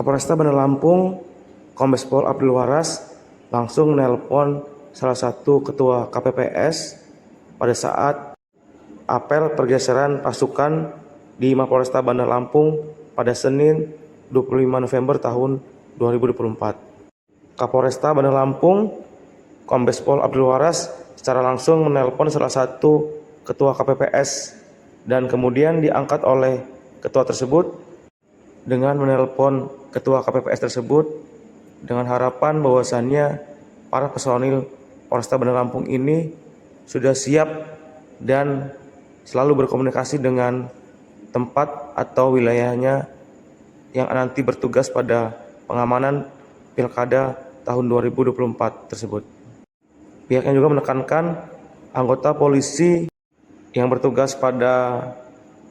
Kapolresta Bandar Lampung, Kombes Pol Abdul Waras langsung menelpon salah satu ketua KPPS pada saat apel pergeseran pasukan di Mapolresta Bandar Lampung pada Senin 25 November tahun 2024. Kapolresta Bandar Lampung, Kombes Pol Abdul Waras secara langsung menelpon salah satu ketua KPPS dan kemudian diangkat oleh ketua tersebut dengan menelpon ketua KPPS tersebut dengan harapan bahwasannya para personil Polresta Bandar Lampung ini sudah siap dan selalu berkomunikasi dengan tempat atau wilayahnya yang nanti bertugas pada pengamanan Pilkada tahun 2024 tersebut. Pihaknya juga menekankan anggota polisi yang bertugas pada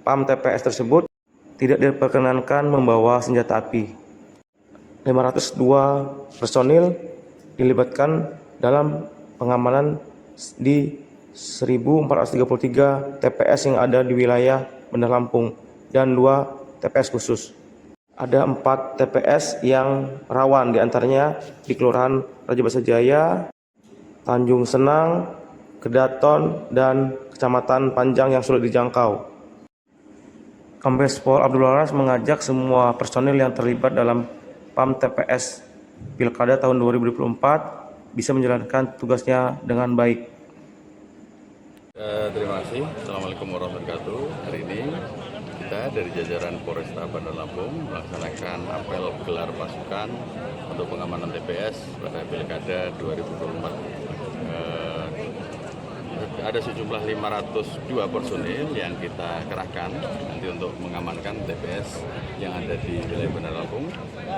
PAM TPS tersebut tidak diperkenankan membawa senjata api. 502 personil dilibatkan dalam pengamanan di 1433 TPS yang ada di wilayah Bandar Lampung dan 2 TPS khusus. Ada 4 TPS yang rawan, diantaranya di Kelurahan Raja Basa Jaya, Tanjung Senang, Kedaton, dan Kecamatan Panjang yang sulit dijangkau. Kombes Pol Abdul Waras mengajak semua personil yang terlibat dalam PAM TPS Pilkada tahun 2024 bisa menjalankan tugasnya dengan baik. Terima kasih. Assalamualaikum warahmatullahi wabarakatuh. Hari ini kita dari jajaran Polresta Bandar Lampung melaksanakan apel gelar pasukan untuk pengamanan TPS pada Pilkada 2024. Ada sejumlah 502 personil yang kita kerahkan nanti untuk mengamankan TPS yang ada di wilayah Bandar Lampung.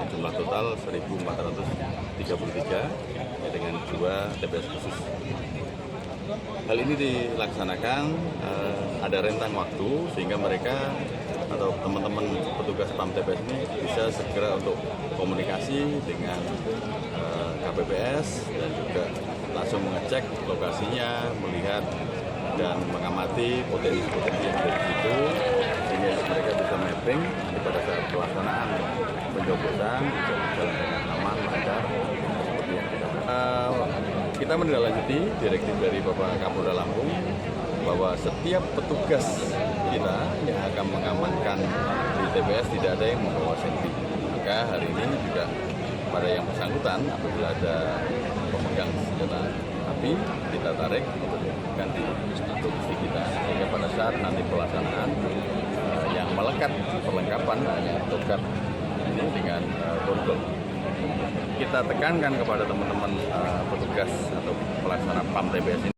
Jumlah total 1.433 dengan 2 TPS khusus. Hal ini dilaksanakan ada rentang waktu sehingga mereka atau teman-teman petugas PAM TPS ini bisa segera untuk komunikasi dengan KPPS dan juga langsung mengecek lokasinya, melihat dan mengamati potensi-potensi yang ada di situ sehingga mereka bisa mapping pada saat pelaksanaan pencoblosan bisa berjalan dengan aman, lancar seperti yang kita menindaklanjuti direktif dari Bapak Kapolda Lampung bahwa setiap petugas kita yang akan mengamankan di TPS tidak ada yang membawa senpi. Maka hari ini juga pada yang bersangkutan apabila ada pemegang senjata api kita tarik untuk ganti instruksi kita sehingga pada saat nanti pelaksanaan yang melekat perlengkapan hanya tokat ini dengan borgol. Kita tekankan kepada teman-teman petugas atau pelaksana PAM TPS ini